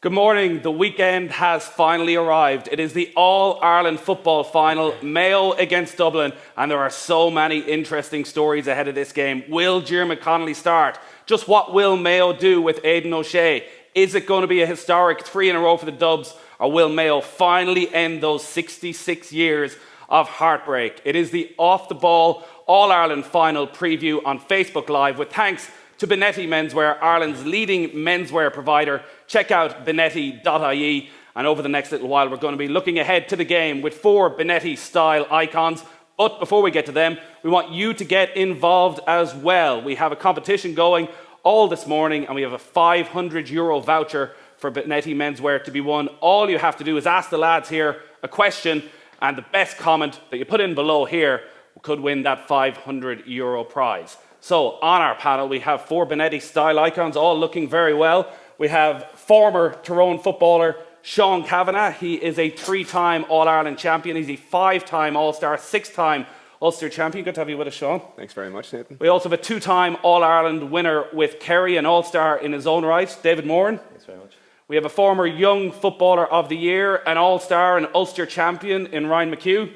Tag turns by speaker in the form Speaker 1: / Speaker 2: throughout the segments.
Speaker 1: Good morning. The weekend has finally arrived. It is the All-Ireland football final, Mayo against Dublin, and there are so many interesting stories ahead of this game. Will Diarmuid Connolly start? Just what will Mayo do with Aidan O'Shea? Is it going to be a historic 3 in a row for the Dubs, or will Mayo finally end those 66 years of heartbreak? It is the Off the Ball All-Ireland final preview on Facebook Live with thanks to Benetti Menswear, Ireland's leading menswear provider. Check out benetti.ie, and over the next little while we're going to be looking ahead to the game with 4 Benetti style icons. But before we get to them, we want you to get involved as well. We have a competition going all this morning, and we have a €500 voucher for Benetti Menswear to be won. All you have to do is ask the lads here a question, and the best comment that you put in below here could win that €500 prize. So on our panel we have 4 Benetti style icons, all looking very well. We have former Tyrone footballer Sean Cavanagh. He is a 3-time All-Ireland champion. He's a 5-time All-Star, 6-time Ulster champion. Good to have you with us, Sean.
Speaker 2: Thanks very much, Nathan.
Speaker 1: We also have a 2-time All-Ireland winner with Kerry, an All-Star in his own right, David Moran.
Speaker 3: Thanks very much.
Speaker 1: We have a former Young Footballer of the Year, an All-Star and Ulster champion in Ryan McHugh.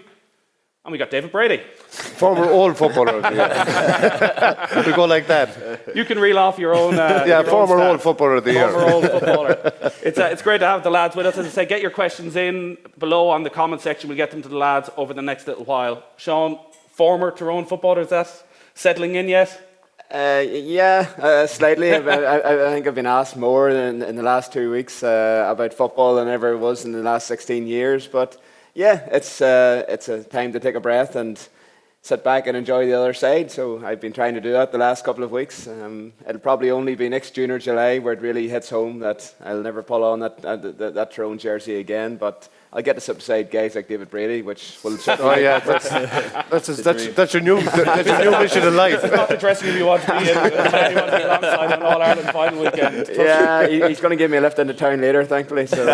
Speaker 1: And we got David Brady.
Speaker 4: Former old footballer of the year. We go like that.
Speaker 1: You can reel off your own.
Speaker 4: Former old footballer of the year.
Speaker 1: Former old footballer. It's great to have the lads with us. As I say, get your questions in below on the comment section. We'll get them to the lads over the next little while. Sean, former Tyrone footballer, is that settling in yet?
Speaker 2: Slightly. I think I've been asked more in the last 2 weeks about football than ever it was in the last 16 years. But yeah, it's a time to take a breath and sit back and enjoy the other side. So I've been trying to do that the last couple of weeks. It'll probably only be next June or July where it really hits home that I'll never pull on that Tyrone jersey again. But I'll get to sit beside guys like David Brady, which will.
Speaker 4: Oh yeah, that's your new mission in life.
Speaker 1: It's not the dressing room you want to be in. You want to be alongside an All-Ireland final weekend.
Speaker 2: Yeah, he's going to give me a lift into town later, thankfully. So.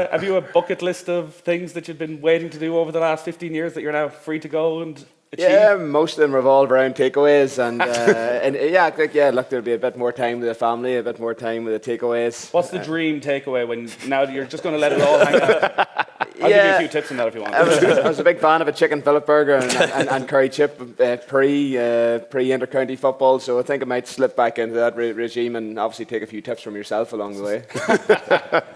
Speaker 1: Have you a bucket list of things that you've been waiting to do over the last 15 years that you're now free to go and achieve?
Speaker 2: Yeah, most of them revolve around takeaways, and look, there'll be a bit more time with the family, a bit more time with the takeaways.
Speaker 1: What's the dream takeaway when now you're just going to let it all hang out? I'll give you a few tips on that if you want.
Speaker 2: I was a big fan of a chicken fillet burger and curry chip pre-inter-county football, so I think I might slip back into that regime and obviously take a few tips from yourself along the way.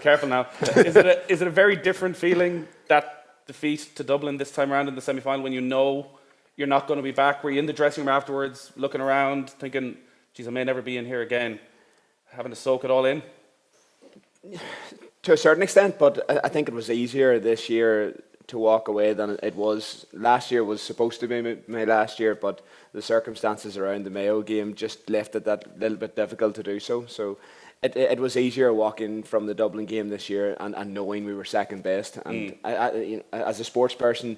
Speaker 1: Careful now. Is it a very different feeling, that defeat to Dublin this time around in the semi-final, when you know you're not going to be back? Were you in the dressing room afterwards looking around thinking, geez, I may never be in here again, having to soak it all in?
Speaker 2: To a certain extent, but I think it was easier this year to walk away than it was. Last year was supposed to be my last year, but the circumstances around the Mayo game just left it that little bit difficult to do so. So it was easier walking from the Dublin game this year and knowing we were second best. And as a sports person,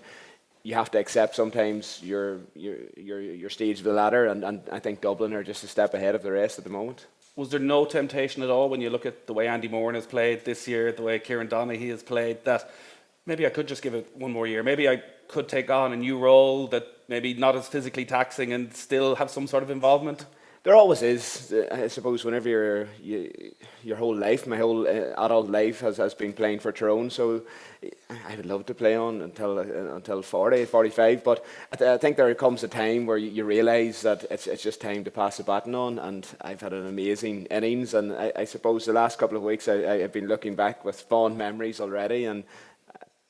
Speaker 2: you have to accept sometimes your stage of the ladder, and I think Dublin are just a step ahead of the rest at the moment.
Speaker 1: Was there no temptation at all when you look at the way Andy Moran has played this year, the way Kieran Donaghy has played, that maybe I could just give it one more year, maybe I could take on a new role that maybe not as physically taxing and still have some sort of involvement?
Speaker 2: There always is. I suppose whenever your whole life, my whole adult life has been playing for Tyrone, so I would love to play on until 40, 45, but I think there comes a time where you realise that it's just time to pass the baton on, and I've had an amazing innings, and I suppose the last couple of weeks I've been looking back with fond memories already, and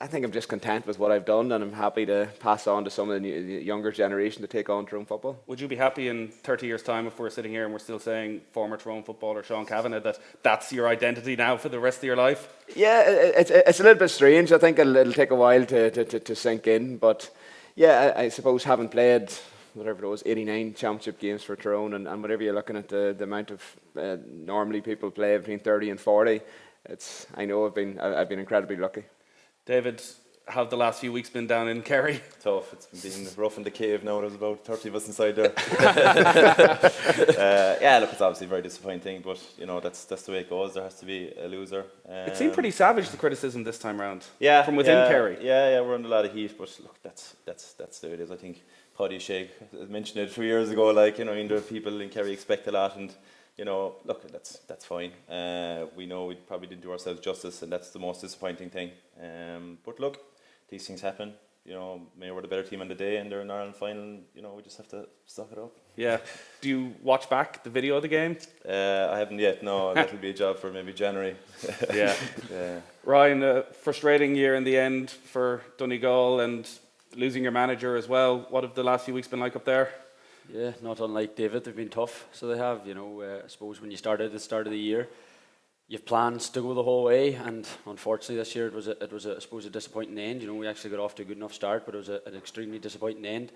Speaker 2: I think I'm just content with what I've done, and I'm happy to pass on to some of the younger generation to take on Tyrone football.
Speaker 1: Would you be happy in 30 years' time if we're sitting here and we're still saying former Tyrone footballer Sean Cavanagh, that's your identity now for the rest of your life?
Speaker 2: Yeah, it's a little bit strange. I think it'll take a while to sink in, but yeah, I suppose having played whatever it was, 89 championship games for Tyrone, and whenever you're looking at the amount of normally people play between 30 and 40, I know I've been incredibly lucky.
Speaker 1: David, how have the last few weeks been down in Kerry?
Speaker 3: Tough. It's been rough in the cave now. There's about 30 of us inside there. Look, it's obviously very disappointing, but you know that's the way it goes. There has to be a loser.
Speaker 1: It seemed pretty savage, the criticism this time round.
Speaker 3: Yeah,
Speaker 1: from within Kerry.
Speaker 3: Yeah, we're under a lot of heat, but look, that's the way it is. I think Paddy Sheikh mentioned it 2 years ago. Like, you know, people in Kerry expect a lot, and you know, look, that's fine. We know we probably didn't do ourselves justice, and that's the most disappointing thing. But look, these things happen. You know, maybe we're the better team on the day, and they're in Ireland final. You know, we just have to suck it up.
Speaker 1: Yeah. Do you watch back the video of the game?
Speaker 3: I haven't yet. No, that'll be a job for maybe January.
Speaker 1: Yeah.
Speaker 3: Yeah.
Speaker 1: Ryan, a frustrating year in the end for Donegal and losing your manager as well. What have the last few weeks been like up there?
Speaker 5: Yeah, not unlike David, they've been tough. So they have, you know. I suppose when you start at the start of the year, you've plans to go the whole way, and unfortunately this year it was I suppose a disappointing end. You know, we actually got off to a good enough start, but it was an extremely disappointing end.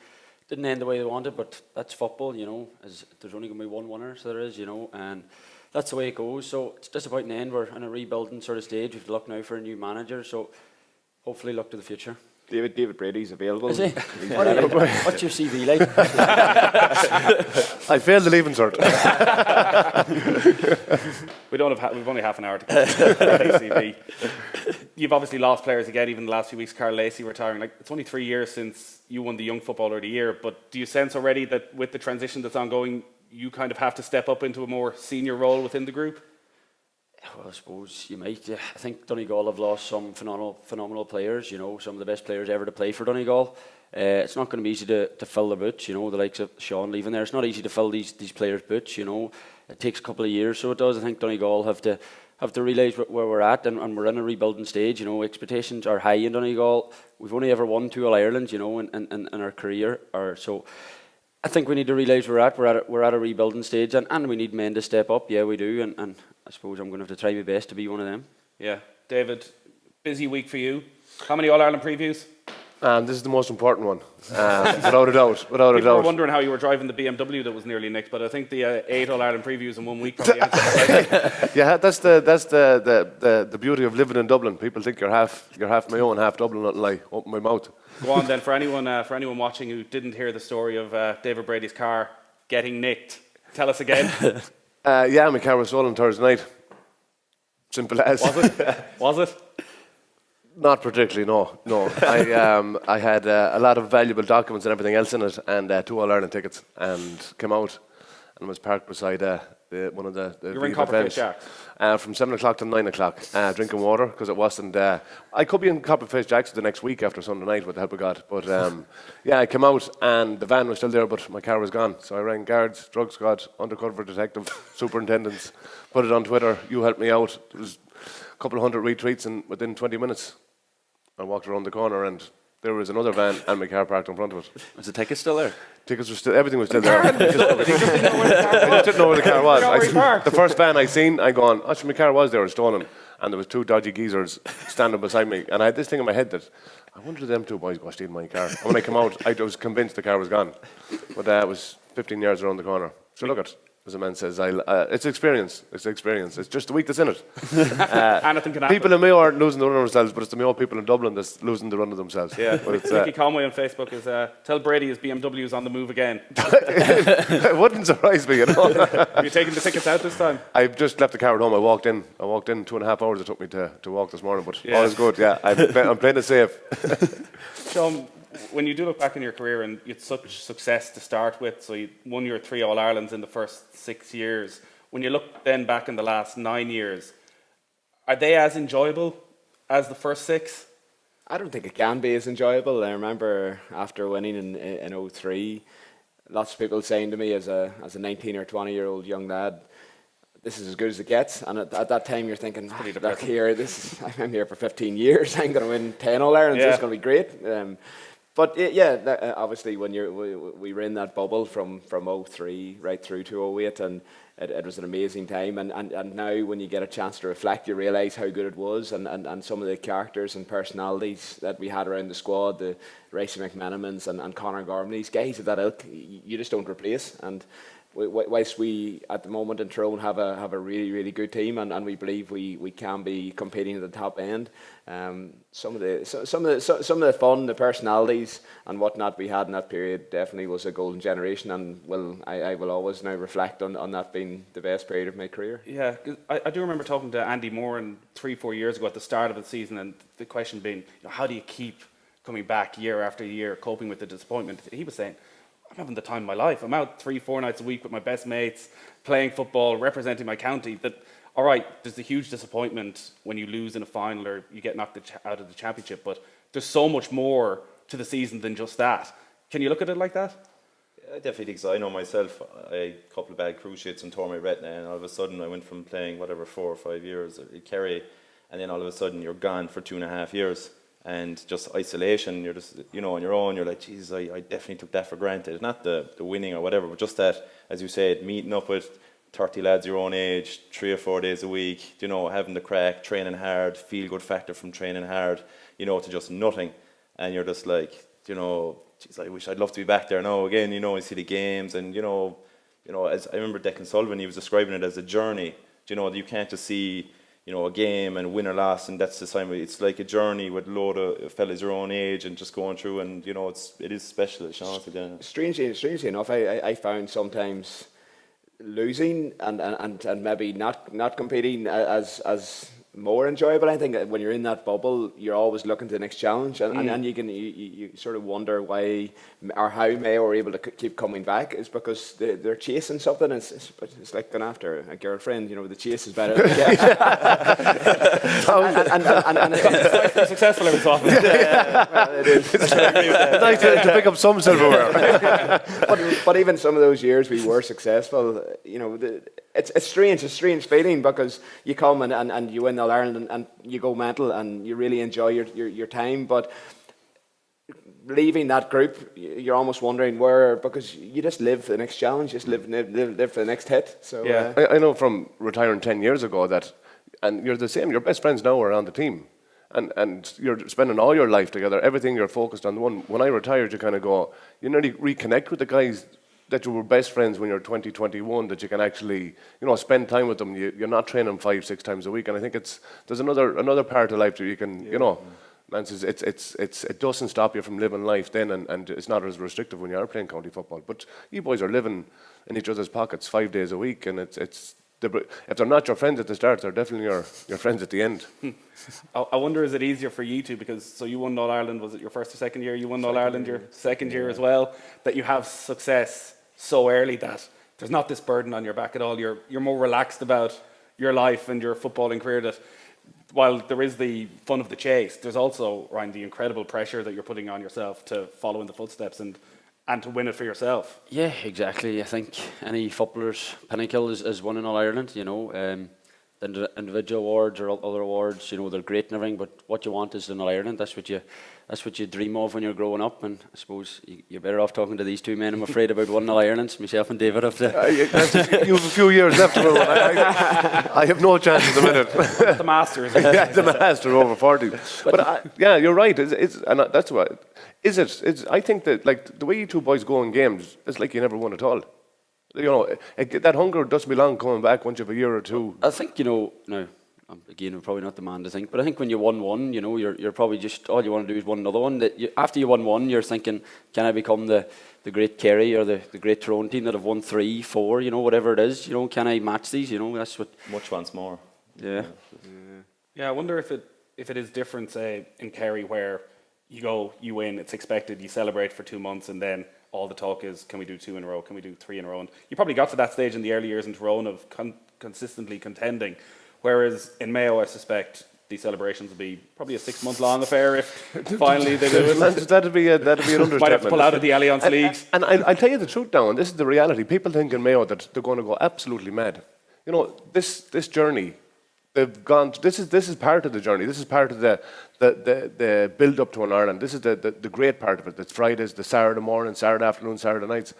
Speaker 5: Didn't end the way they wanted, but that's football, you know. As there's only going to be one winner, so there is, you know, and that's the way it goes. So it's a disappointing end. We're in a rebuilding sort of stage. We've to look now for a new manager, so hopefully look to the future.
Speaker 2: David Brady's available.
Speaker 5: Is he? What's your CV like?
Speaker 4: I failed the leaving cert.
Speaker 1: We've only half an hour to go. ACV. You've obviously lost players again, even the last few weeks. Carl Lacey retiring. Like, it's only 3 years since you won the Young Footballer of the Year. But do you sense already that with the transition that's ongoing, you kind of have to step up into a more senior role within the group?
Speaker 5: Well, I suppose you might. Yeah. I think Donegal have lost some phenomenal players. You know, some of the best players ever to play for Donegal. It's not going to be easy to fill the boots. You know, the likes of Sean leaving there. It's not easy to fill these players' boots. You know, it takes a couple of years, so it does. I think Donegal have to realise where we're at, and we're in a rebuilding stage. You know, expectations are high in Donegal. We've only ever won 2 All-Irelands, you know, in our career. So I think we need to realise we're at a rebuilding stage, and we need men to step up. Yeah, we do, and I suppose I'm going to have to try my best to be one of them.
Speaker 1: Yeah, David, busy week for you. How many All-Ireland previews?
Speaker 4: This is the most important one, without a doubt.
Speaker 1: People were wondering how you were driving the BMW that was nearly nicked, but I think the 8 All-Ireland previews in 1 week probably answered it.
Speaker 4: Yeah, that's the beauty of living in Dublin. People think you're half my own, half Dublin. Not lie. Open my mouth.
Speaker 1: Go on then, for anyone watching who didn't hear the story of David Brady's car getting nicked, tell us again.
Speaker 4: Yeah, my car was stolen Thursday night. Simple as.
Speaker 1: Was it?
Speaker 4: Not particularly, no. I had a lot of valuable documents and everything else in it, and 2 All-Ireland tickets, and came out and was parked beside one of the
Speaker 1: You were in
Speaker 4: Aviva
Speaker 1: Copperfield
Speaker 4: Stadium.
Speaker 1: Shack?
Speaker 4: From 7 o'clock to 9 o'clock, drinking water, because it wasn't... I could be in Copperfield Jacks the next week after Sunday night with the help of God, but yeah, I came out and the van was still there, but my car was gone. So I rang guards, drug squad, undercover detective, superintendents, put it on Twitter, you helped me out. There was a couple of hundred retweets within 20 minutes. I walked around the corner and there was another van and my car parked in front of it.
Speaker 5: Was the ticket still there?
Speaker 4: Tickets were still, everything was still there. I just didn't know where the car was. The first van I seen, I gone, actually my car was there, it was stolen. And there was 2 dodgy geezers standing beside me. And I had this thing in my head that, I wonder if them 2 boys go stealing my car. And when I came out, I was convinced the car was gone. But it was 15 yards around the corner. So look at, as a man says, it's experience. It's just the week that's in it.
Speaker 1: Anything can happen.
Speaker 4: People in Mayo aren't losing the run of themselves, but it's the Mayo people in Dublin that's losing the run of themselves.
Speaker 1: Yeah,
Speaker 4: but it's,
Speaker 1: Mickey Conway on Facebook is tell Brady his BMW is on the move again.
Speaker 4: It wouldn't surprise me, you know.
Speaker 1: Are you taking the tickets out this time?
Speaker 4: I've just left the car at home. I walked in 2.5 hours it took me to walk this morning, but all is good. Yeah, I'm playing it safe.
Speaker 1: Sean, when you do look back in your career and you had such success to start with, so you won your 3 All-Irelands in the first 6 years, when you look then back in the last 9 years, are they as enjoyable as the first 6?
Speaker 2: I don't think it can be as enjoyable. I remember after winning in 03, lots of people saying to me as a 19 or 20-year-old young lad, this is as good as it gets. And at that time you're thinking, look here, I'm here for 15 years, I'm going to win 10 All-Irelands, this is going to be great. But yeah, obviously when we were in that bubble from 03 right through to 08, and it was an amazing time. And now when you get a chance to reflect, you realise how good it was, and some of the characters and personalities that we had around the squad, the Ricey McMenamins and Conor Gormley's, guys of that ilk, you just don't replace. And whilst we at the moment in Tyrone have a really, really good team, and we believe we can be competing at the top end, some of the fun, the personalities and whatnot we had in that period definitely was a golden generation, and I will always now reflect on that being the best period of my career.
Speaker 1: Yeah, 'cause I do remember talking to Andy Moran 3-4 years ago at the start of the season, and the question being, how do you keep coming back year after year, coping with the disappointment? He was saying, I'm having the time of my life. I'm out 3-4 nights a week with my best mates, playing football, representing my county. That, all right, there's a huge disappointment when you lose in a final or you get knocked out of the championship, but there's so much more to the season than just that. Can you look at it like that?
Speaker 3: I definitely think so. I know myself, I had a couple of bad cruciates and tore my retina, and all of a sudden I went from playing 4 or 5 years at Kerry, and then all of a sudden you're gone for 2.5 years, and just isolation, you're just, on your own, you're like, geez, I definitely took that for granted. Not the winning or whatever, but just that, as you said, meeting up with 30 lads your own age, 3 or 4 days a week, having the crack, training hard, feel good factor from training hard, to just nothing, and you're just like, geez, I wish I'd love to be back there now again, I see the games, and, as I remember Declan Sullivan, he was describing it as a journey, you can't just see, a game and win or loss, and that's the time. It's like a journey with a load of fellas your own age and just going through, and, it is special, as Sean said. Yeah.
Speaker 2: Strangely enough, I found sometimes losing and maybe not competing as more enjoyable. I think when you're in that bubble, you're always looking to the next challenge, and you sort of wonder why or how Mayo are able to keep coming back. Is because they're chasing something. It's like going after a girlfriend. The chase is better. and
Speaker 1: It's pretty successful every so often.
Speaker 2: well, it is.
Speaker 4: It's nice to pick up some silverware.
Speaker 2: but even some of those years we were successful. It's strange. It's a strange feeling because you come and you win All Ireland and you go mental and you really enjoy your time. But leaving that group, you're almost wondering where, because you just live for the next challenge, just live for the next hit. So
Speaker 1: Yeah.
Speaker 4: I know from retiring 10 years ago that, and you're the same, your best friends now are on the team. And you're spending all your life together, everything you're focused on. When I retired, you kind of go, you nearly reconnect with the guys that you were best friends when you're 20, 21, that you can actually, spend time with them. You're not training 5-6 times a week. And I think there's another part of life that you can, Lance, it doesn't stop you from living life then, and it's not as restrictive when you are playing county football. But you boys are living in each other's pockets 5 days a week, and if they're not your friends at the start, they're definitely your friends at the end.
Speaker 1: I wonder, is it easier for you two, because you won All Ireland, was it your first or second year? You won All Ireland your second year as well, that you have success so early that there's not this burden on your back at all. You're more relaxed about your life and your footballing career, that while there is the fun of the chase, there's also, Ryan, the incredible pressure that you're putting on yourself to follow in the footsteps and to win it for yourself.
Speaker 5: Yeah, exactly. I think any footballer's pinnacle is winning All Ireland, the individual awards or other awards, they're great and everything, but what you want is an All Ireland. That's what you dream of when you're growing up, and I suppose you're better off talking to these two men, I'm afraid, about winning All Irelands. Myself and David have to.
Speaker 4: You have a few years left to go. I have no chance at the minute.
Speaker 1: The Masters.
Speaker 4: The Master over 40. But you're right. And that's what. I think that, like, the way you two boys go in games, it's like you never won at all. That hunger doesn't belong coming back once you have a year or two.
Speaker 5: I think, now, again, I'm probably not the man to think, but I think when you won one, you're probably just, all you want to do is win another one. After you won one, you're thinking, can I become the great Kerry or the great Tyrone team that have won 3, 4, whatever it is, can I match these, that's what...
Speaker 3: Much wants more.
Speaker 5: Yeah.
Speaker 1: Yeah, I wonder if it is different, say, in Kerry, where you go, you win, it's expected, you celebrate for 2 months, and then all the talk is, can we do 2 in a row, can we do 3 in a row? And you probably got to that stage in the early years in Tyrone of consistently contending, whereas in Mayo, I suspect these celebrations will be probably a 6-month-long affair if finally they do it.
Speaker 4: That'd be an understatement.
Speaker 1: Might have to pull out of the Allianz League.
Speaker 4: And I'll tell you the truth now, and this is the reality. People think in Mayo that they're going to go absolutely mad. This journey, they've gone. This is part of the journey. This is part of the build up to an Ireland. This is the great part of it. It's Fridays, the Saturday morning, Saturday afternoon, Saturday nights,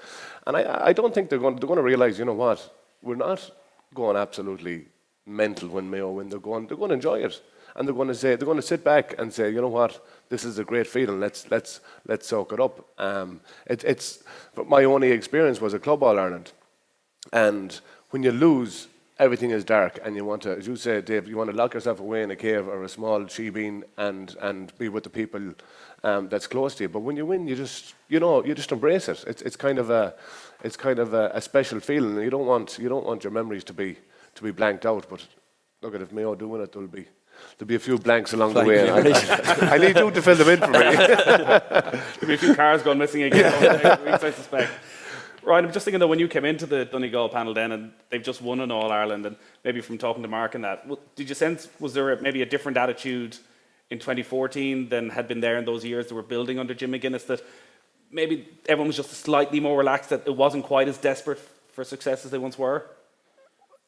Speaker 4: and I don't think they're going to realize. You know what? We're not going absolutely mental when Mayo win. They're going to enjoy it, and they're going to sit back and say, you know what? This is a great feeling. Let's soak it up. But my only experience was a Club All Ireland, and when you lose, everything is dark, and you want to, as you say, Dave, you want to lock yourself away in a cave or a small shebeen and be with the people that's close to you. But when you win, you just embrace it. It's kind of a special feeling. You don't want your memories to be blanked out. But look at, if Mayo do win it, there'll be a few blanks along the way. I need you to fill them in for me.
Speaker 1: There'll be a few cars going missing again over the next weeks, I suspect. Ryan, I'm just thinking that when you came into the Donegal panel then, and they've just won an All-Ireland, and maybe from talking to Mark and that, did you sense, was there maybe a different attitude in 2014 than had been there in those years that were building under Jim McGuinness, that maybe everyone was just slightly more relaxed, that it wasn't quite as desperate for success as they once were?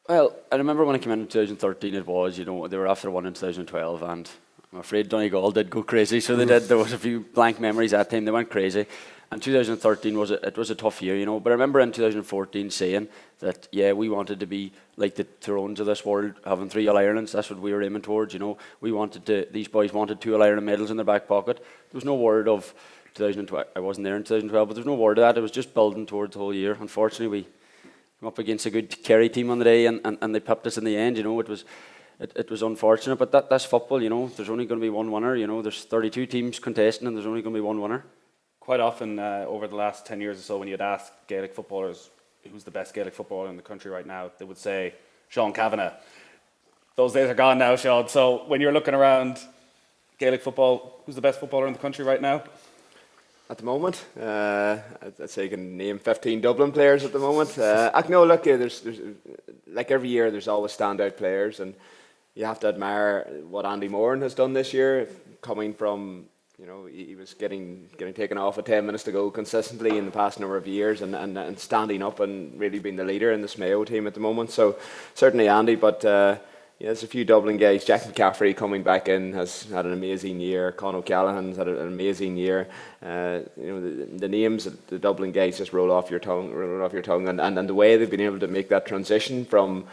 Speaker 5: Well, I remember when I came in 2013, it was, they were after one in 2012, and I'm afraid Donegal did go crazy, so they did. There was a few blank memories that time, they went crazy. And 2013 was a tough year, But I remember in 2014 saying that, we wanted to be like the Tyrones of this world, having 3 All-Irelands. That's what we were aiming towards, These boys wanted 2 All-Ireland medals in their back pocket. There was no word of 2012. I wasn't there in 2012, but there was no word of that. It was just building towards the whole year. Unfortunately, we came up against a good Kerry team on the day, and they pipped us in the end, It was unfortunate, but that's football, There's only going to be one winner, There's 32 teams contesting, and there's only going to be one winner.
Speaker 1: Quite often over the last 10 years or so, when you'd ask Gaelic footballers who's the best Gaelic footballer in the country right now, they would say Sean Cavanagh. Those days are gone now, Sean. So when you're looking around Gaelic football, who's the best footballer in the country right now?
Speaker 2: At the moment, I'd say you can name 15 Dublin players at the moment. No, look, there's like every year, there's always standout players, and you have to admire what Andy Moran has done this year, coming from. He was getting taken off at 10 minutes to go consistently in the past number of years, and standing up and really being the leader in the Mayo team at the moment. So certainly Andy, but there's a few Dublin guys. Jack McCaffrey coming back in has had an amazing year. Con O'Callaghan's had an amazing year. The names of the Dublin guys just roll off your tongue, and the way they've been able to make that transition from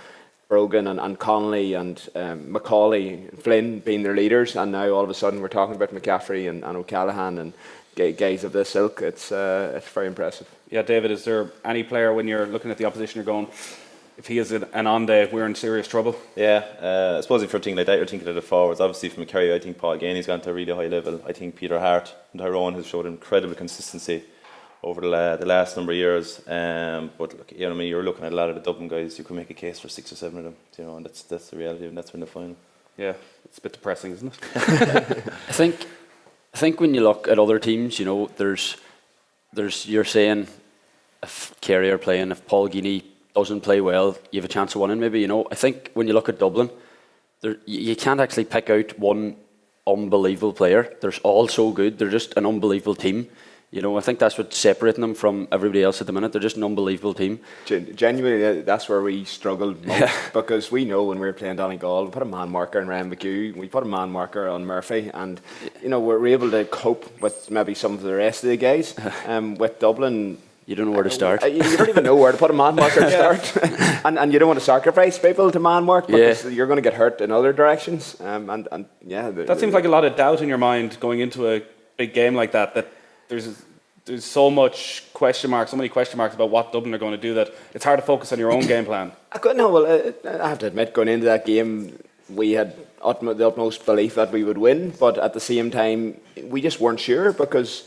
Speaker 2: Brogan and Connolly and Macaulay and Flynn being their leaders, and now all of a sudden we're talking about McCaffrey and O'Callaghan and guys of this ilk. It's very impressive.
Speaker 1: Yeah, David, is there any player when you're looking at the opposition, you're going, if he is an on day, we're in serious trouble?
Speaker 3: Yeah, I suppose if you're thinking like that, you're thinking of the forwards. Obviously from Kerry, I think Paul Gainey's gone to a really high level. I think Peter Hart and Tyrone has showed incredible consistency over the last number of years, but look, you're looking at a lot of the Dublin guys. You could make a case for 6 or 7 of them, and that's the reality, and that's in the final.
Speaker 1: Yeah, it's a bit depressing, isn't it?
Speaker 5: I think when you look at other teams, there's you're saying if Kerry are playing, if Paul Guinea doesn't play well, you have a chance of winning. Maybe I think when you look at Dublin, you can't actually pick out one unbelievable player. They're all so good. They're just an unbelievable team. I think that's what's separating them from everybody else at the minute. They're just an unbelievable team.
Speaker 2: Genuinely, that's where we struggled most, because we know when we were playing Donegal, we put a man marker on Ryan McHugh, we put a man marker on Murphy, and we're able to cope with maybe some of the rest of the guys. With Dublin,
Speaker 5: you don't know where to start.
Speaker 2: You don't even know where to put a man marker to start, and you don't want to sacrifice people to man mark because you're going to get hurt in other directions. That
Speaker 1: seems like a lot of doubt in your mind going into a big game like that. That there's so many question marks about what Dublin are going to do, that it's hard to focus on your own game plan.
Speaker 2: I have to admit, going into that game, we had the utmost belief that we would win, but at the same time, we just weren't sure, because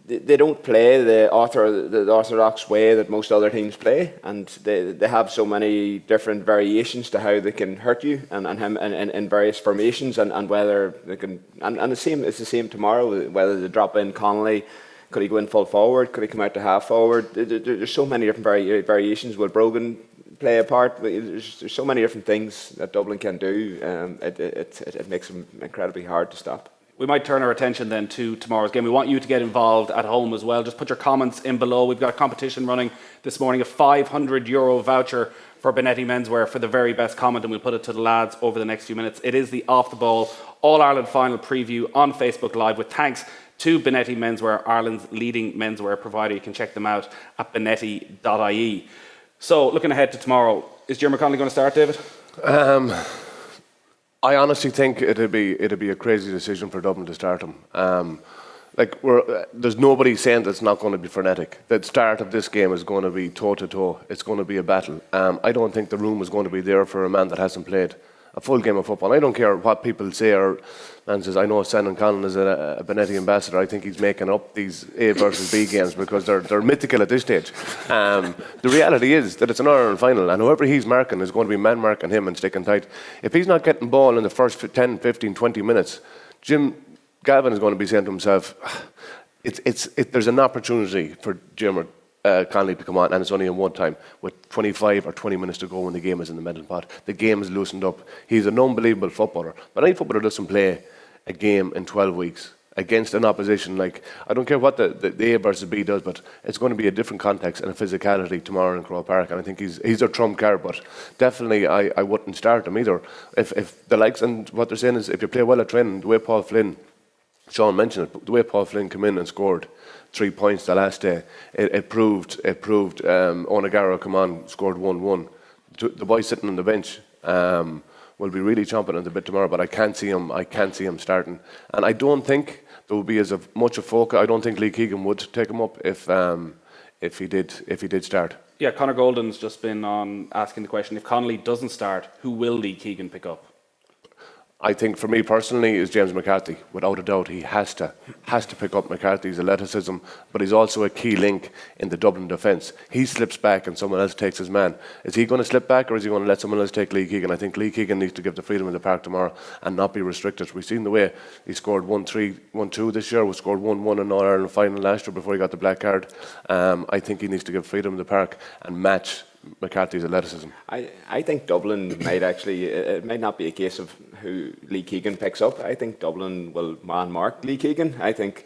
Speaker 2: they don't play the orthodox way that most other teams play, and they have so many different variations to how they can hurt you, and in various formations, and whether they can, and it's the same tomorrow, whether they drop in Connolly, could he go in full forward, could he come out to half forward? There's so many different variations. Will Brogan play a part? There's so many different things that Dublin can do. It makes them incredibly hard to stop.
Speaker 1: We might turn our attention then to tomorrow's game. We want you to get involved at home as well. Just put your comments in below. We've got a competition running this morning, a €500 voucher for Benetti Menswear for the very best comment, and we'll put it to the lads over the next few minutes. It is the Off the Ball All-Ireland Final preview on Facebook Live, with thanks to Benetti Menswear, Ireland's leading menswear provider. You can check them out at benetti.ie. So, looking ahead to tomorrow, is Jim McConnelly going to start, David?
Speaker 4: I honestly think it'd be a crazy decision for Dublin to start him. There's nobody saying that it's not going to be frenetic. The start of this game is going to be toe to toe. It's going to be a battle. I don't think the room is going to be there for a man that hasn't played. a full game of football. I don't care what people say or man says. I know Shannon Conlon is a Benetti ambassador. I think he's making up these A versus B games because they're mythical at this stage. The reality is that it's an Ireland final, and whoever he's marking is going to be man marking him and sticking tight. If he's not getting ball in the first 10, 15, 20 minutes, Jim Gavin is going to be saying to himself, there's an opportunity for Jim Connolly to come on, and it's only in one time with 25 or 20 minutes to go when the game is in the middle pot. The game is loosened up. He's an unbelievable footballer. But any footballer doesn't play a game in 12 weeks against an opposition. Like, I don't care what the A versus B does, but it's going to be a different context and a physicality tomorrow in Croke Park, and I think he's their trump card. But definitely I wouldn't start him either. If the likes, and what they're saying is if you play well at training, the way Paul Flynn, Sean mentioned it, the way Paul Flynn came in and scored 3 points the last day, it proved Onagara come on, scored 1-1. The boy sitting on the bench will be really chomping at the bit tomorrow, but I can't see him starting. And I don't think there will be as much a focus. I don't think Lee Keegan would take him up if he did start.
Speaker 1: Yeah, Conor Golden's just been on asking the question, if Connolly doesn't start, who will Lee Keegan pick up?
Speaker 4: I think for me personally is James McCarthy. Without a doubt, he has to pick up McCarthy's athleticism, but he's also a key link in the Dublin defence. He slips back and someone else takes his man. Is he going to slip back or is he going to let someone else take Lee Keegan? I think Lee Keegan needs to give the freedom in the park tomorrow and not be restricted. We've seen the way he scored 1-3, 1-2 this year. We scored 1-1 in All-Ireland final last year before he got the black card. I think he needs to give freedom in the park and match McCarthy's athleticism.
Speaker 2: I think Dublin might actually, it might not be a case of who Lee Keegan picks up. I think Dublin will man-mark Lee Keegan. I think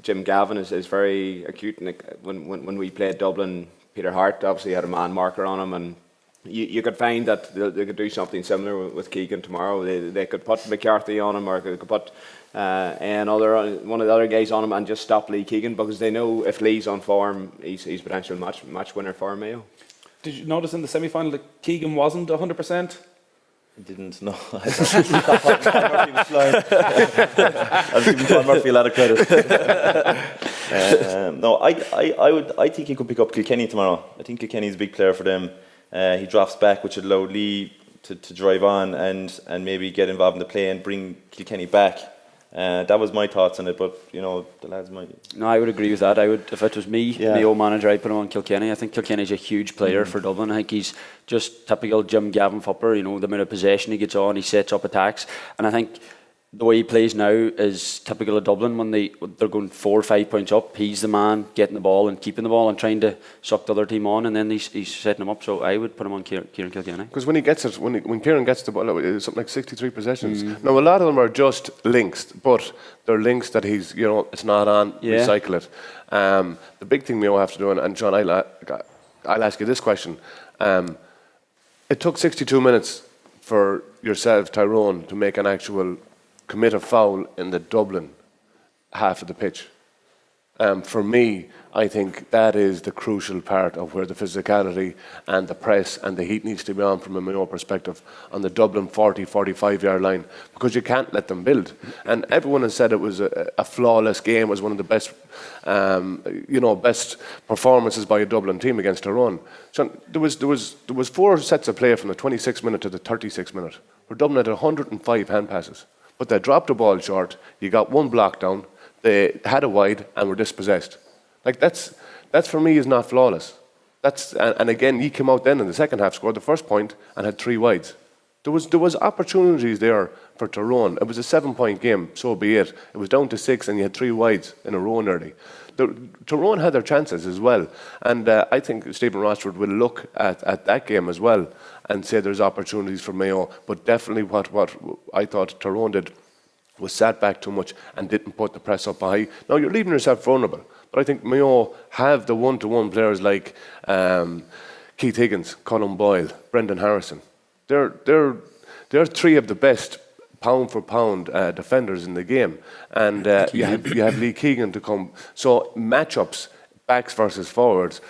Speaker 2: Jim Gavin is very acute. And when we played Dublin, Peter Hart obviously had a man-marker on him, and you could find that they could do something similar with Keegan tomorrow. They could put McCarthy on him, or they could put one of the other guys on him and just stop Lee Keegan, because they know if Lee's on form, he's potential match winner for Mayo.
Speaker 1: Did you notice in the semi-final that Keegan wasn't 100%?
Speaker 3: I didn't know. I was giving Paul Murphy a lot of credit. No, I think he could pick up Kilkenny tomorrow. I think Kilkenny's a big player for them. He drops back, which would allow Lee to drive on and maybe get involved in the play and bring Kilkenny back. That was my thoughts on it, but you know, the lads might.
Speaker 5: No, I would agree with that. I would, if it was me, Mayo manager, I'd put him on Kilkenny. I think Kilkenny's a huge player for Dublin. I think he's just typical Jim Gavin footballer. You know, the amount of possession he gets on, he sets up attacks, and I think the way he plays now is typical of Dublin. When they're going 4 or 5 points up, he's the man getting the ball and keeping the ball and trying to suck the other team on, and then he's setting them up. So I would put him on Kieran Kilkenny. Because
Speaker 4: when he gets it, when Kieran gets the ball, it's something like 63 possessions. Now a lot of them are just links, but they're links that he's, you know, it's not on. Recycle it. The big thing Mayo have to do, and John, I'll ask you this question. It took 62 minutes for yourself, Tyrone, to make an actual commit a foul in the Dublin half of the pitch. For me, I think that is the crucial part of where the physicality and the press and the heat needs to be on from a Mayo perspective on the Dublin 40-45 yard line, because you can't let them build. And everyone has said it was a flawless game, it was one of the best best performances by a Dublin team against Tyrone. So there was 4 sets of play from the 26th minute to the 36th minute where Dublin had 105 hand passes. But they dropped the ball short, you got 1 block down, they had a wide and were dispossessed. Like that's for me is not flawless. And again, he came out then in the second half, scored the first point and had 3 wides. There was opportunities there for Tyrone. It was a 7-point game, so be it. It was down to 6 and you had 3 wides in a row nearly. Tyrone had their chances as well, and I think Stephen Rossford will look at that game as well and say there's opportunities for Mayo, but definitely what I thought Tyrone did was sat back too much and didn't put the press up high. Now you're leaving yourself vulnerable, but I think Mayo have the one-to-one players like Keith Higgins, Colin Boyle, Brendan Harrison. They're 3 of the best pound for pound defenders in the game, and you have Lee Keegan to come. So matchups, backs versus forwards.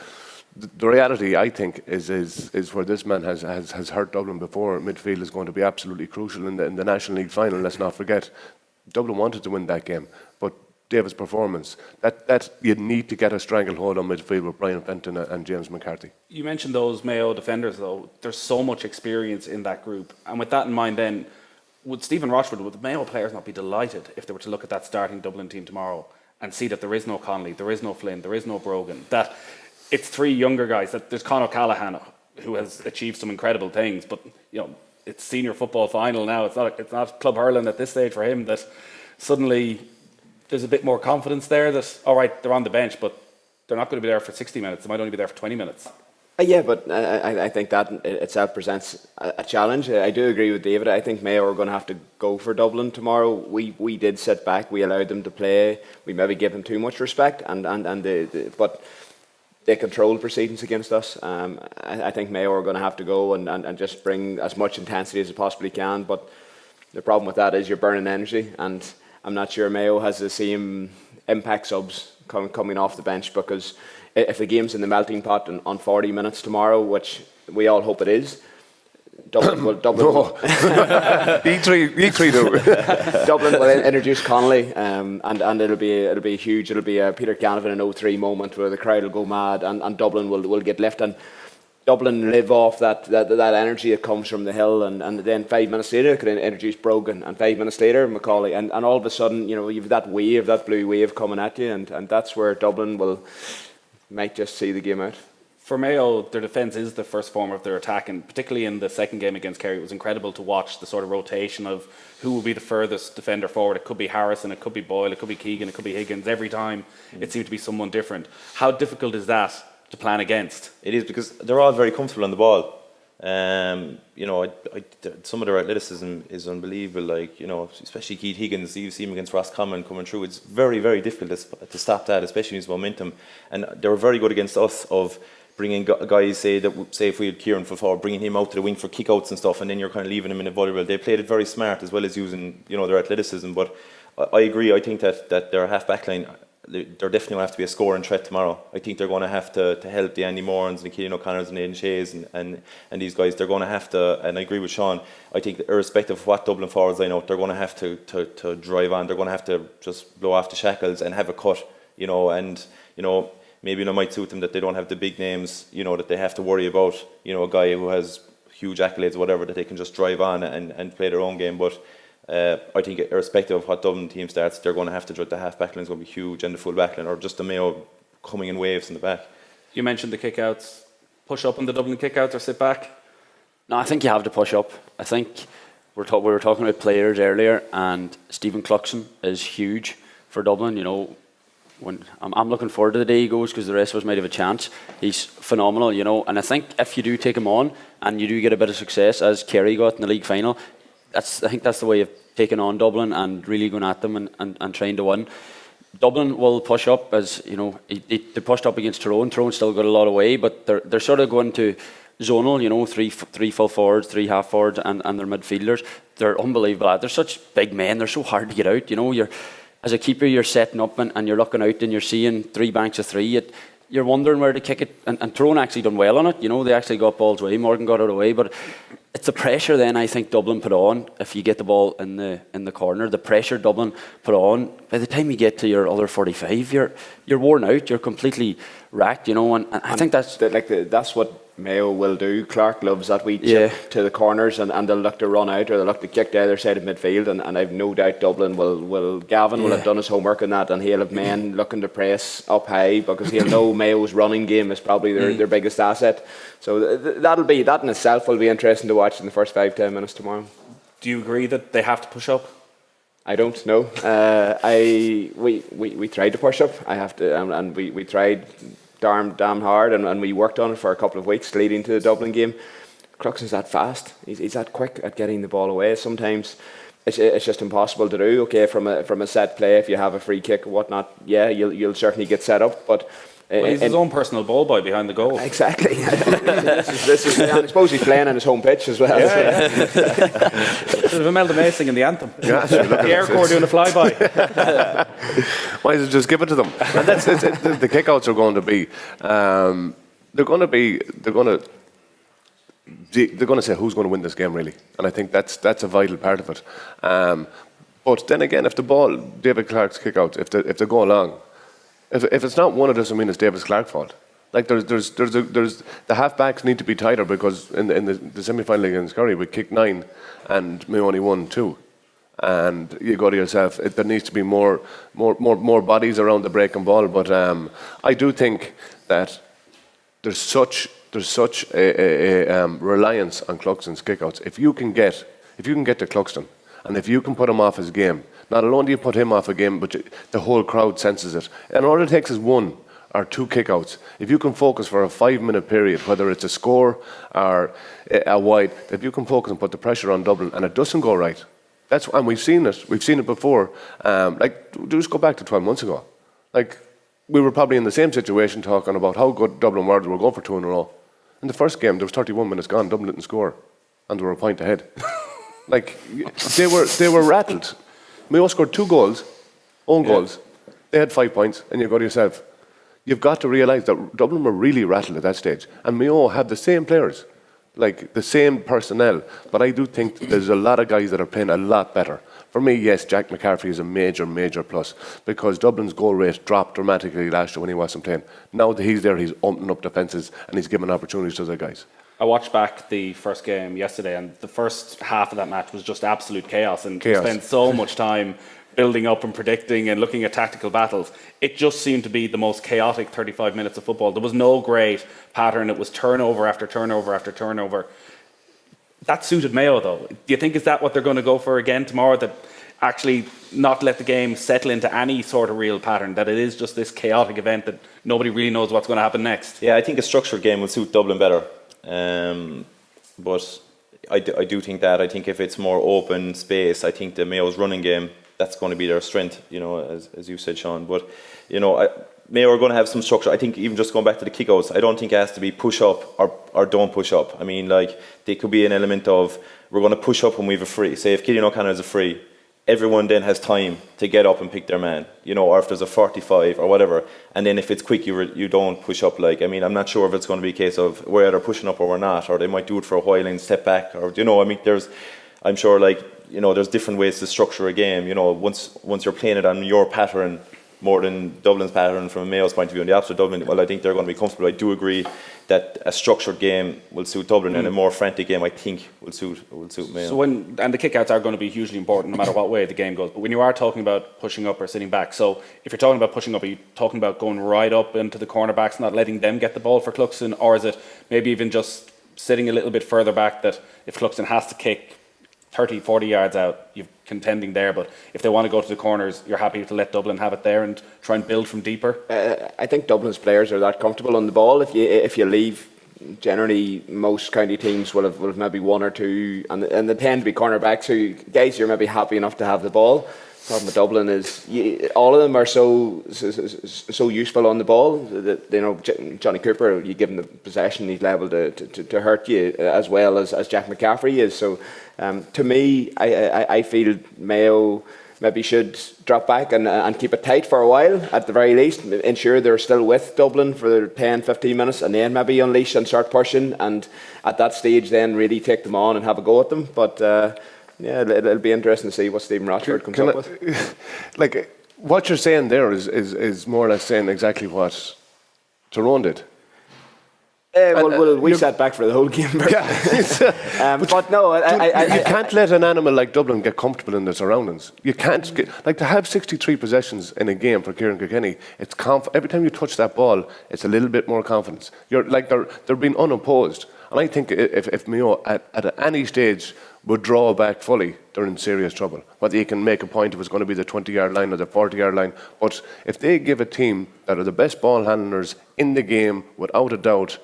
Speaker 4: The reality, I think, is where this man has hurt Dublin before. Midfield is going to be absolutely crucial in the National League final. Let's not forget, Dublin wanted to win that game, but Davis' performance, that you need to get a stranglehold on midfield with Brian Fenton and James McCarthy.
Speaker 1: You mentioned those Mayo defenders, though. There's so much experience in that group. And with that in mind, then, would Stephen Rochford, would the Mayo players not be delighted if they were to look at that starting Dublin team tomorrow and see that there is no Connolly, there is no Flynn, there is no Brogan, that it's three younger guys, that there's Conor Callahan, who has achieved some incredible things, but, you know, it's senior football final now. It's not club hurling at this stage for him, that suddenly there's a bit more confidence there that, all right, they're on the bench, but they're not going to be there for 60 minutes. They might only be there for 20 minutes.
Speaker 2: Yeah, but I think that itself presents a challenge. I do agree with David. I think Mayo are going to have to go for Dublin tomorrow. We did sit back. We allowed them to play. We maybe gave them too much respect, but they controlled proceedings against us. I think Mayo are going to have to go and just bring as much intensity as they possibly can. But the problem with that is you're burning energy, and I'm not sure Mayo has the same impact subs coming off the bench, because if the game's in the melting pot on 40 minutes tomorrow, which we all hope it is, Dublin will
Speaker 4: E3 do.
Speaker 2: Dublin will introduce Connolly, and it'll be huge. It'll be a Peter Cavanagh in 03 moment where the crowd will go mad, and Dublin will get lift, and Dublin live off that energy that comes from the hill, and then 5 minutes later they could introduce Brogan, and 5 minutes later Macaulay, and all of a sudden, you know, you've that blue wave coming at you, and that's where Dublin might just see the game out.
Speaker 1: For Mayo, their defence is the first form of their attack, and particularly in the second game against Kerry, it was incredible to watch the sort of rotation of who will be the furthest defender forward. It could be Harrison, it could be Boyle, it could be Keegan, it could be Higgins. Every time it seemed to be someone different. How difficult is that to plan against?
Speaker 3: It is, because they're all very comfortable on the ball. You know, some of their athleticism is unbelievable. Like, you know, especially Keith Higgins, you see him against Roscommon coming through. It's very, very difficult to stop that, especially his momentum. And they were very good against us of bringing guys, say if we had Kieran Fulford, bringing him out to the wing for kickouts and stuff, and then you're kind of leaving him in a vulnerable. They played it very smart, as well as using, you know, their athleticism. But I agree. I think that their half back line, they're definitely going to have to be a scoring threat tomorrow. I think they're going to have to help the Andy Morans, the Keelan O'Connors and Aidan Shays and these guys. They're going to have to, and I agree with Sean, I think irrespective of what Dublin forwards line out, they're going to have to drive on. They're going to have to just blow off the shackles and have a cut, you know, and, you know, maybe it might suit them that they don't have the big names, you know, that they have to worry about, you know, a guy who has huge accolades or whatever, that they can just drive on and play their own game. But I think irrespective of what Dublin team starts, they're going to have to the half back line is going to be huge, and the full back line, or just the Mayo coming in waves in the back.
Speaker 1: You mentioned the kickouts. Push up on the Dublin kickouts or sit back?
Speaker 5: No, I think you have to push up. I think we were talking about players earlier, and Stephen Cluxon is huge for Dublin. You know, when I'm looking forward to the day he goes, because the rest of us might have a chance. He's phenomenal, you know, and I think if you do take him on and you do get a bit of success, as Kerry got in the league final, I think that's the way of taking on Dublin and really going at them and trying to win. Dublin will push up, as you know, they pushed up against Tyrone. Tyrone still got a lot away, but they're sort of going to zonal, you know, three full forwards, three half forwards, and their midfielders. They're unbelievable. They're such big men. They're so hard to get out. You know, as a keeper, you're setting up and you're looking out and you're seeing three banks of three. You're wondering where to kick it, and Tyrone actually done well on it. You know, they actually got balls away. Morgan got it away, but it's the pressure then I think Dublin put on if you get the ball in the corner. The pressure Dublin put on, by the time you get to your other 45, you're worn out. You're completely racked. You know, and I think that's
Speaker 2: what Mayo will do. Clark loves that wee chip to the corners, and they'll look to run out, or they'll look to kick the other side of midfield, and I've no doubt Dublin Gavin will have done his homework on that, and he'll have men looking to press up high, because he'll know Mayo's running game is probably their biggest asset. So that in itself will be interesting to watch in the first 5-10 minutes tomorrow.
Speaker 1: Do you agree that they have to push up?
Speaker 2: I don't know. We tried to push up. I have to, and we tried damn hard, and we worked on it for a couple of weeks leading to the Dublin game. Cluxon's that fast. He's that quick at getting the ball away. Sometimes it's just impossible to do. Okay, from a set play, if you have a free kick or whatnot, yeah, you'll certainly get set up, but.
Speaker 1: Well, he's his own personal ball boy behind the goal.
Speaker 2: Exactly. this is, I suppose he's playing on his home pitch as well.
Speaker 1: Yeah. There's Imelda May singing the anthem. Yeah, the Air Corps doing a flyby.
Speaker 4: Why is it just give it to them? And that's the kickouts are going to be. They're going to say who's going to win this game, really, and I think that's a vital part of it. But then again, if the ball, David Clark's kick out, if they go long, if it's not one, it doesn't mean it's David Clark's fault. Like there's the half-backs need to be tighter, because in the semi-final against Kerry we kicked 9 and we only won 2. And you go to yourself, there needs to be more bodies around the breaking ball. But I do think that there's such a reliance on Cluxton's kickouts. If you can get to Cluxton, and if you can put him off his game, not alone do you put him off a game, but the whole crowd senses it. And all it takes is 1 or 2 kickouts. If you can focus for a 5-minute period, whether it's a score or a wide, if you can focus and put the pressure on Dublin, and it doesn't go right. And we've seen it before. Just go back to 12 months ago. Like, we were probably in the same situation talking about how good Dublin were. They were going for 2 in a row. In the first game, there was 31 minutes gone. Dublin didn't score, and they were a point ahead. Like, they were rattled. Mayo scored 2 goals, own goals. They had 5 points, and you go to yourself, you've got to realise that Dublin were really rattled at that stage, and Mayo had the same players. Like the same personnel, but I do think there's a lot of guys that are playing a lot better. For me, yes, Jack McCaffrey is a major plus, because Dublin's goal rate dropped dramatically last year when he wasn't playing. Now that he's there, he's opening up defences and he's giving opportunities to the guys.
Speaker 1: I watched back the first game yesterday, and the first half of that match was just absolute chaos, and we spent so much time building up and predicting and looking at tactical battles. It just seemed to be the most chaotic 35 minutes of football. There was no great pattern. It was turnover after turnover after turnover. That suited Mayo, though. Do you think is that what they're going to go for again tomorrow, that actually not let the game settle into any sort of real pattern, that it is just this chaotic event that nobody really knows what's going to happen next?
Speaker 3: Yeah, I think a structured game will suit Dublin better. But I do think that. I think if it's more open space, I think the Mayo's running game, that's going to be their strength, as you said, Sean. But, Mayo are going to have some structure. I think even just going back to the kickouts, I don't think it has to be push up or don't push up. I mean, like, there could be an element of, we're going to push up when we have a free. Say if Killian O'Connor has a free, everyone then has time to get up and pick their man, or if there's a 45 or whatever. And then if it's quick, you don't push up. Like, I mean, I'm not sure if it's going to be a case of we're either pushing up or we're not, or they might do it for a while and step back, or, I mean, I'm sure, like, there's different ways to structure a game. Once you're playing it on your pattern more than Dublin's pattern from a Mayo's point of view, and the opposite Dublin, well, I think they're going to be comfortable. I do agree that a structured game will suit Dublin, and a more frantic game, I think, will suit Mayo.
Speaker 1: So and the kickouts are going to be hugely important no matter what way the game goes. But when you are talking about pushing up or sitting back, so if you're talking about pushing up, are you talking about going right up into the cornerbacks, not letting them get the ball for Cluxton, or is it maybe even just sitting a little bit further back, that if Cluxton has to kick 30, 40 yards out, you're contending there, but if they want to go to the corners, you're happy to let Dublin have it there and try and build from deeper?
Speaker 2: I think Dublin's players are that comfortable on the ball. If you leave, generally most county teams will have maybe 1 or 2, and they tend to be cornerbacks, so guys you're maybe happy enough to have the ball. The problem with Dublin is all of them are so useful on the ball that, Johnny Cooper, you give him the possession, he's liable to hurt you, as well as Jack McCaffrey is. So to me, I feel Mayo maybe should drop back and keep it tight for a while, at the very least, ensure they're still with Dublin for 10-15 minutes, and then maybe unleash and start pushing, and at that stage then really take them on and have a go at them. But it'll be interesting to see what Stephen Rochford comes up with.
Speaker 4: Like, what you're saying there is more or less saying exactly what Tyrone did.
Speaker 2: We sat back for the whole game. But no,
Speaker 4: you can't let an animal like Dublin get comfortable in the surroundings. You can't to have 63 possessions in a game for Kieran Kilkenny. It's every time you touch that ball, it's a little bit more confidence. You're like they're being unopposed, and I think if Mayo at any stage would draw back fully, they're in serious trouble. Whether you can make a point if it's going to be the 20-yard line or the 40-yard line, but if they give a team that are the best ball handlers in the game, without a doubt,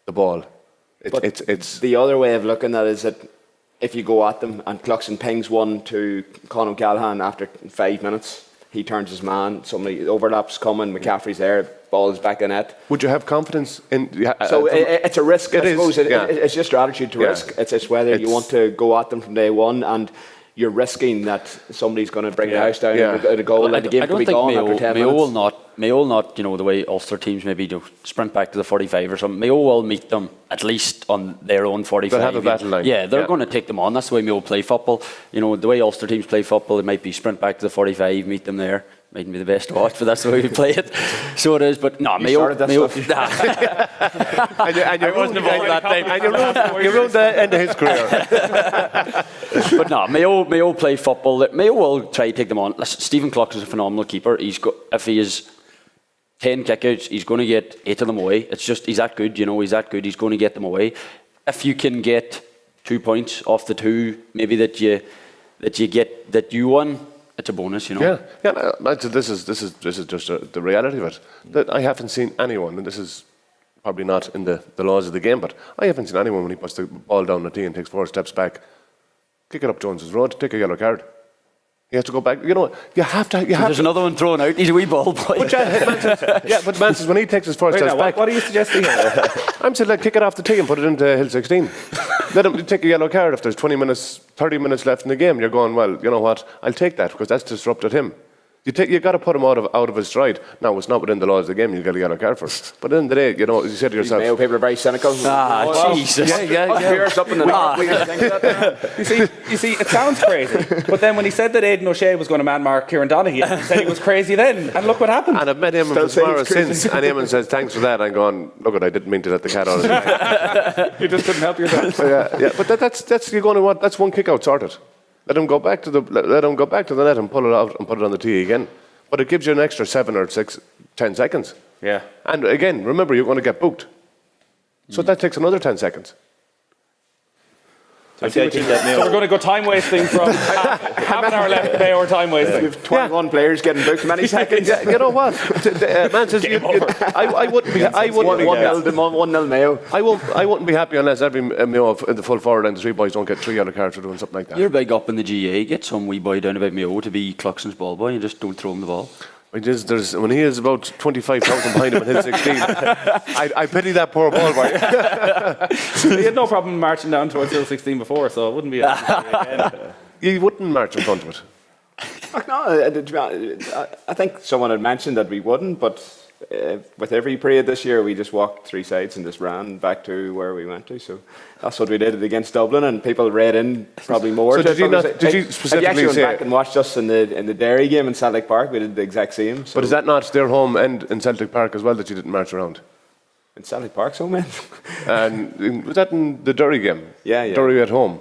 Speaker 4: the ball. It's
Speaker 2: the other way of looking at it is that if you go at them and Cluxton pings one to Conor O'Callaghan after 5 minutes, he turns his man, somebody overlaps coming, McCaffrey's there, ball is back in net.
Speaker 4: Would you have confidence in?
Speaker 2: So it's a risk. I suppose
Speaker 4: is.
Speaker 2: It's just your attitude to risk. It's whether you want to go at them from day one, and you're risking that somebody's going to bring the
Speaker 4: Yeah.
Speaker 2: house down
Speaker 4: Yeah.
Speaker 2: at a goal, and the game
Speaker 5: I
Speaker 2: could
Speaker 5: don't
Speaker 2: be
Speaker 5: think
Speaker 2: gone after 10
Speaker 5: Mayo
Speaker 2: minutes.
Speaker 5: will not, the way Ulster teams maybe do sprint back to the 45 or something. Mayo will meet them at least on their own 45.
Speaker 4: They'll have a battle line.
Speaker 5: Yeah, they're
Speaker 4: Yeah.
Speaker 5: going to take them on. That's the way Mayo play football. The way Ulster teams play football, it might be sprint back to the 45, meet them there. Mightn't be the best to watch, but that's the way we play it. So it is. But no, Mayo.
Speaker 2: started that
Speaker 5: Mayo.
Speaker 4: And you
Speaker 5: wasn't involved that time.
Speaker 4: And you ruined the end of his career.
Speaker 5: But no, Mayo play football. Mayo will try to take them on. Listen, Stephen Clux is a phenomenal keeper. If he is 10 kickouts, he's going to get 8 of them away. It's just he's that good. He's that good. He's going to get them away. If you can get 2 points off the 2, maybe that you won. It's a bonus,
Speaker 4: Yeah. This is just the reality of it. That I haven't seen anyone, and this is probably not in the laws of the game, but I haven't seen anyone when he puts the ball down the tee and takes 4 steps back, kick it up Jones's road, take a yellow card. He has to go back. You have to.
Speaker 5: There's another one thrown out. He's a wee ball boy.
Speaker 4: But Man says when he takes his 4 steps back.
Speaker 1: What are you suggesting here?
Speaker 4: I'm saying kick it off the tee and put it into Hill 16. Let him take a yellow card if there's 20 minutes, 30 minutes left in the game. You're going, well, you know what? I'll take that because that's disrupted him. You got to put him out of his stride. Now it's not within the laws of the game. You get a yellow card for it. But at the end of the day, you said to
Speaker 2: These
Speaker 4: yourself.
Speaker 2: Mayo people are very cynical.
Speaker 5: Jesus.
Speaker 4: Yeah.
Speaker 2: Beers up in the north, we can think of that.
Speaker 1: You see, it sounds crazy. But then when he said that Aidan O'Shea was going to man-mark Kieran Donaghy, he said he was crazy then. And look what happened.
Speaker 4: And I've met him
Speaker 2: Still
Speaker 4: from
Speaker 2: saying
Speaker 4: tomorrow
Speaker 2: it's crazy.
Speaker 4: since, and Eamon says thanks for that. I'm going, look, I didn't mean to let the cat out of the bag.
Speaker 1: You just couldn't help yourself.
Speaker 4: Yeah. But that's you're going to want. That's one kick out sorted. Let him go back to the net and pull it out and put it on the tee again. But it gives you an extra 7 or 6, 10 seconds.
Speaker 1: Yeah.
Speaker 4: And again, remember, you're going to get booked. So that takes another 10 seconds.
Speaker 3: I think that
Speaker 1: So
Speaker 3: Mayo.
Speaker 1: we're going to go time wasting from half an hour left today or time wasting.
Speaker 2: You've 21 players getting booked many seconds.
Speaker 4: You know what? Man says I wouldn't be. I wouldn't be.
Speaker 2: 1-0 Mayo.
Speaker 4: I wouldn't be happy unless every Mayo in the full forward and the 3 boys don't get 3 yellow cards for doing something like that.
Speaker 5: You're big up in the GA. Get some wee boy down about Mayo to be Cluxon's ball boy and just don't throw him the ball.
Speaker 4: When he is about 25,000 behind him in Hill 16, I pity that poor ball boy.
Speaker 1: He had no problem marching down towards Hill 16 before, so it wouldn't be again.
Speaker 4: You wouldn't march in front of it.
Speaker 2: No, I think someone had mentioned that we wouldn't, but with every parade this year, we just walked 3 sides and just ran back to where we went to. So that's what we did against Dublin, and people read in probably more.
Speaker 4: So
Speaker 2: to
Speaker 4: did you
Speaker 2: If
Speaker 4: specifically
Speaker 2: you actually went
Speaker 4: say?
Speaker 2: back and watched us in the Derry game in Celtic Park, we did the exact same. So
Speaker 4: But is that not their home end in Celtic Park as well that you didn't march around?
Speaker 2: in Celtic Park, so man?
Speaker 4: And was that in the Derry game?
Speaker 2: Yeah.
Speaker 4: Derry at home.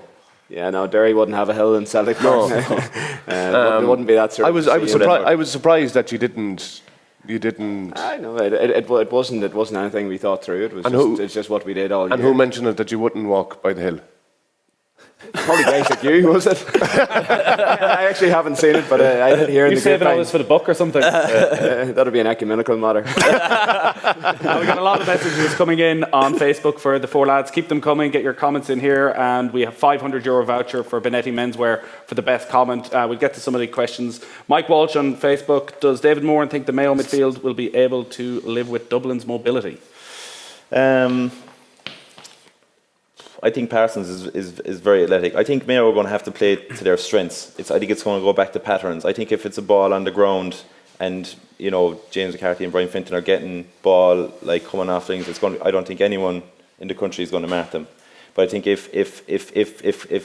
Speaker 2: Yeah, no, Derry wouldn't have a hill in Celtic Park. It wouldn't be that sort
Speaker 4: I
Speaker 2: of
Speaker 4: was
Speaker 2: scene.
Speaker 4: surprised. I was surprised that you didn't.
Speaker 2: I know it wasn't anything we thought through. It was it's just what we did all year.
Speaker 4: And who mentioned it that you wouldn't walk by the hill?
Speaker 2: Probably guys like you, was it? I actually haven't seen it, but I did hear in
Speaker 1: You
Speaker 2: the
Speaker 1: saving all
Speaker 2: grapevine.
Speaker 1: this for the book or something?
Speaker 2: That'll be an ecumenical matter.
Speaker 1: We got a lot of messages coming in on Facebook for the 4 lads. Keep them coming. Get your comments in here, and we have €500 voucher for Benetti Menswear for the best comment. We'll get to some of the questions. Mike Walsh on Facebook: does David Moran think the Mayo midfield will be able to live with Dublin's mobility?
Speaker 3: I think Parsons is very athletic. I think Mayo are going to have to play to their strengths. I think it's going to go back to patterns. I think if it's a ball on the ground and James McCarthy and Brian Finton are getting ball coming off things, I don't think anyone in the country is going to mark them. But I think if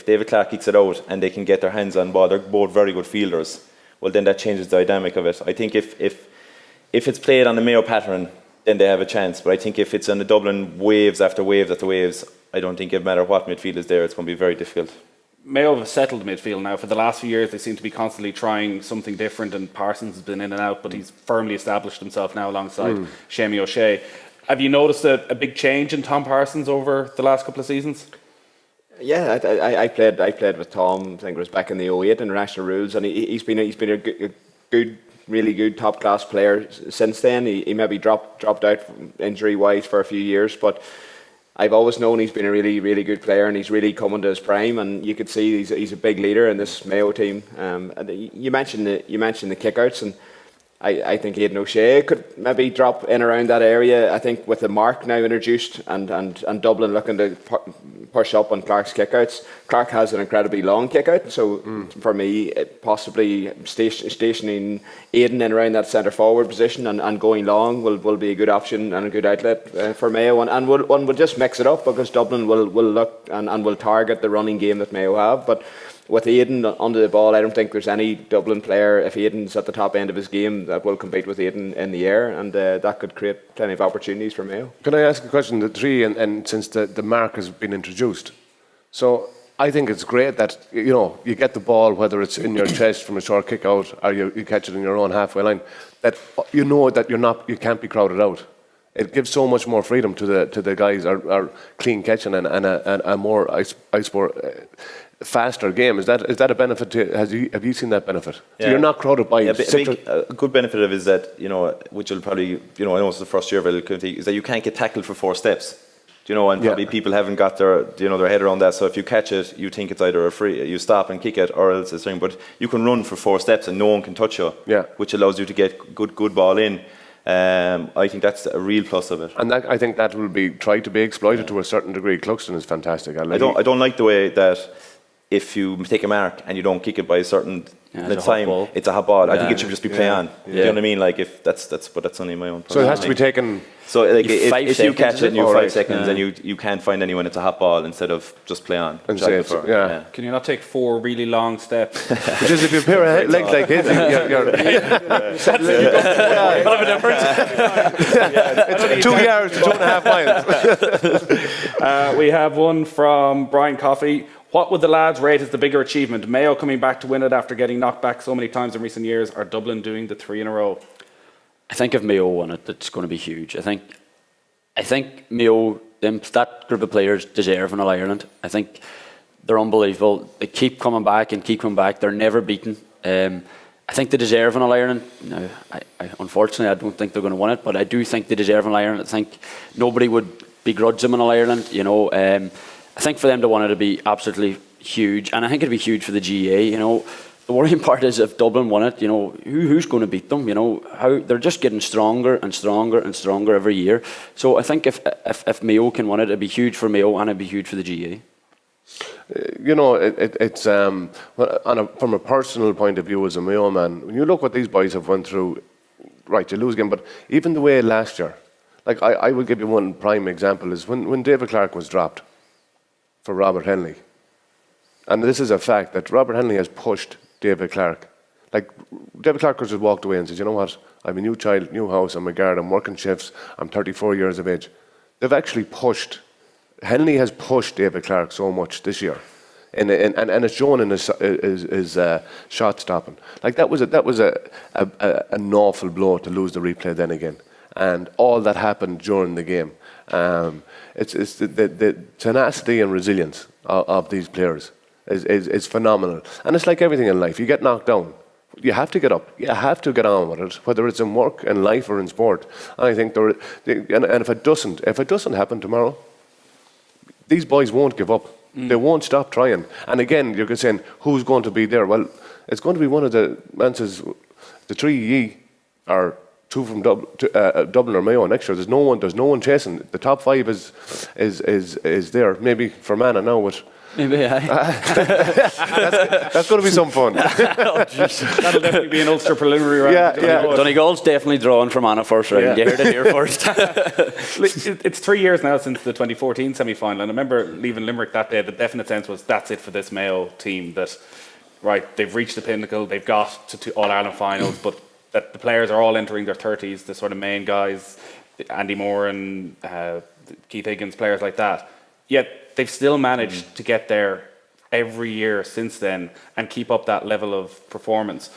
Speaker 3: David Clarke kicks it out and they can get their hands on ball, they're both very good fielders. Well, then that changes the dynamic of it. I think if it's played on the Mayo pattern, then they have a chance. But I think if it's on the Dublin waves after waves after waves, I don't think it matter what midfield is there, it's going to be very difficult.
Speaker 1: Mayo have a settled midfield now. For the last few years, they seem to be constantly trying something different, and Parsons has been in and out, but he's firmly established himself now alongside Shamie O'Shea. Have you noticed a big change in Tom Parsons over the last couple of seasons?
Speaker 2: Yeah, I played with Tom. I think it was back in the 08 international rules, and he's been a good, really good top class player since then. He maybe dropped out injury wise for a few years, but I've always known he's been a really, really good player, and he's really coming to his prime. And you could see he's a big leader in this Mayo team. And you mentioned the kickouts, and I think Aidan O'Shea could maybe drop in around that area. I think with the mark now introduced and Dublin looking to push up on Clark's kickouts, Clark has an incredibly long kickout. So for me, possibly stationing Aidan in around that centre forward position and going long will be a good option and a good outlet for Mayo. And one will just mix it up because Dublin will look and will target the running game that Mayo have. But with Aidan under the ball, I don't think there's any Dublin player, if Aidan's at the top end of his game, that will compete with Aidan in the air, and that could create plenty of opportunities for Mayo.
Speaker 4: Can I ask a question? The three, and since the mark has been introduced, so I think it's great that you get the ball, whether it's in your chest from a short kick out or you catch it in your own halfway line, that that you can't be crowded out. It gives so much more freedom to the guys, or clean catching and a more I suppose faster game. Is that a benefit to you? Have you seen that benefit?
Speaker 3: Yeah.
Speaker 4: So you're not crowded by
Speaker 3: a good benefit of it is that which will probably I know it's the first year of it, is that you can't get tackled for 4 steps. And probably people haven't got their their head around that. So if you catch it, you think it's either a free, you stop and kick it, or else it's something. But you can run for 4 steps and no one can touch you.
Speaker 4: Yeah.
Speaker 3: Which allows you to get good ball in. I think that's a real plus of it.
Speaker 4: And I think that will be tried to be exploited to a certain degree. Cluxton is fantastic.
Speaker 3: I don't like the way that if you take a mark and you don't kick it by a certain time, it's a hot ball. I think it should just be play on. Do you know what I mean? Like if that's only my own.
Speaker 4: So it has to be taken.
Speaker 3: So like if you catch it in your 5 seconds and you can't find anyone, it's a hot ball instead of just play on.
Speaker 4: And say yeah.
Speaker 1: Can you not take 4 really long steps?
Speaker 4: Because if you pair a leg like his, you're it's 2 yards to 2.5 miles.
Speaker 1: We have one from Brian Coffey. What would the lads rate as the bigger achievement? Mayo coming back to win it after getting knocked back so many times in recent years, or Dublin doing the 3 in a row?
Speaker 5: I think if Mayo won it, it's going to be huge. I think Mayo, that group of players deserve an All-Ireland. I think they're unbelievable. They keep coming back and keep coming back. They're never beaten. I think they deserve an All-Ireland. Now, unfortunately, I don't think they're going to win it, but I do think they deserve an All-Ireland. I think nobody would begrudge them an All-Ireland. I think for them to win it would be absolutely huge, and I think it'd be huge for the GA. The worrying part is if Dublin won it, who's going to beat them? How they're just getting stronger and stronger and stronger every year. So I think if Mayo can win it, it'd be huge for Mayo and it'd be huge for the GA.
Speaker 4: It's from a personal point of view as a Mayo man, when you look what these boys have went through, right, you lose again, but even the way last year, like I will give you one prime example, is when David Clark was dropped for Robert Henley. And this is a fact that Robert Henley has pushed David Clark. Like, David Clark could just walked away and said, you know what, I'm a new child, new house, I'm a guard, I'm working shifts, I'm 34 years of age. They've actually Henley has pushed David Clark so much this year. And it's shown in his shot stopping. Like, that was an awful blow to lose the replay then again. And all that happened during the game. It's the tenacity and resilience of these players is phenomenal. And it's like everything in life. You get knocked down, you have to get up. You have to get on with it, whether it's in work, in life, or in sport. And I think and if it doesn't happen tomorrow, these boys won't give up. They won't stop trying. And again, you're saying who's going to be there? Well, it's going to be one of the answers. The 3 ye are 2 from Dublin or Mayo next year. There's no one chasing. The top 5 is there. Maybe Fermanagh now with.
Speaker 5: Maybe,
Speaker 4: that's going to be some fun.
Speaker 1: That'll definitely be an Ulster preliminary round.
Speaker 4: Yeah.
Speaker 5: Donegal's definitely drawing Fermanagh first round. Yeah. You heard it here first.
Speaker 1: It's 3 years now since the 2014 semi-final, and I remember leaving Limerick that day. The definite sense was that's it for this Mayo team. That they've reached the pinnacle. They've got to All-Ireland finals, but that the players are all entering their 30s. The sort of main guys, Andy Moran, Keith Higgins, players like that. Yet they've still managed to get there every year since then and keep up that level of performance.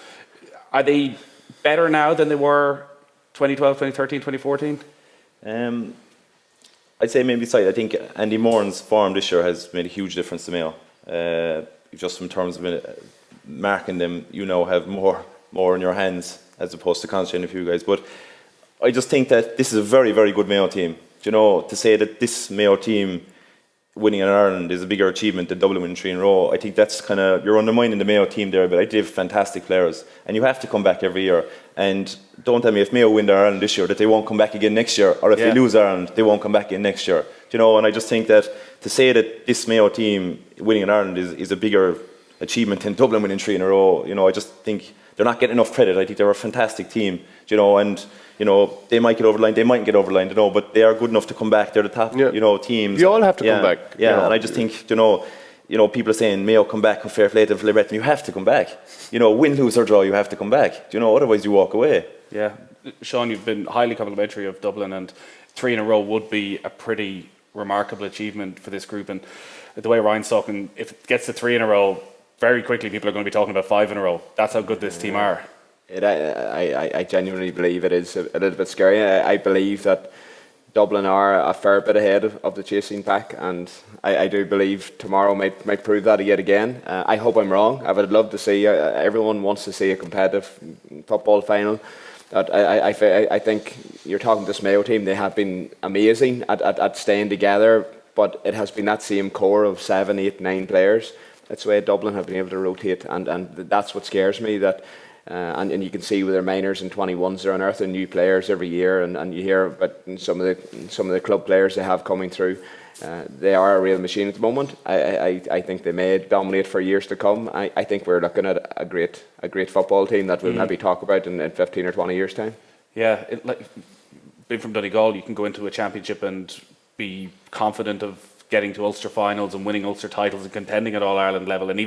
Speaker 1: Are they better now than they were 2012, 2013, 2014?
Speaker 3: I'd say maybe slightly. I think Andy Moran's form this year has made a huge difference to Mayo. Just in terms of marking them, have more in your hands as opposed to concentrating a few guys. But I just think that this is a very, very good Mayo team. To say that this Mayo team winning in Ireland is a bigger achievement than Dublin winning 3 in a row. I think that's kind of, you're undermining the Mayo team there, but I do have fantastic players, and you have to come back every year. And don't tell me if Mayo win their Ireland this year that they won't come back again next year, or if they lose Ireland they won't come back again next year. You know, and I just think that to say that this Mayo team winning in Ireland is a bigger achievement than Dublin winning 3 in a row, you know, I just think they're not getting enough credit. I think they're a fantastic team, you know, and you know, they might get over the line, they mightn't get over the line, you know, but they are good enough to come back. They're the top, you know, teams.
Speaker 4: You all have to come back.
Speaker 3: Yeah,
Speaker 4: you know.
Speaker 3: And I just think, you know, people are saying Mayo come back, fair play to Liberton. You have to come back. You know, win, lose or draw, you have to come back. You know, otherwise you walk away.
Speaker 1: Yeah, Sean, you've been highly complimentary of Dublin, and 3 in a row would be a pretty remarkable achievement for this group. And the way Ryan's talking, if it gets to 3 in a row, very quickly people are going to be talking about 5 in a row. That's how good this team are.
Speaker 2: I genuinely believe it is a little bit scary. I believe that Dublin are a fair bit ahead of the chasing pack, and I do believe tomorrow might prove that yet again. I hope I'm wrong. I would love to see, everyone wants to see a competitive football final. I think you're talking to this Mayo team, they have been amazing at staying together, but it has been that same core of 7, 8, 9 players. That's the way Dublin have been able to rotate, and that's what scares me. That and you can see with their minors and 21s, they're unearthing new players every year, and you hear about some of the club players they have coming through. They are a real machine at the moment. I think they may dominate for years to come. I think we're looking at a great football team that we'll maybe talk about in 15 or 20 years' time.
Speaker 1: Yeah, being from Donegal, you can go into a championship and be confident of getting to Ulster finals and winning Ulster titles and contending at All Ireland level. And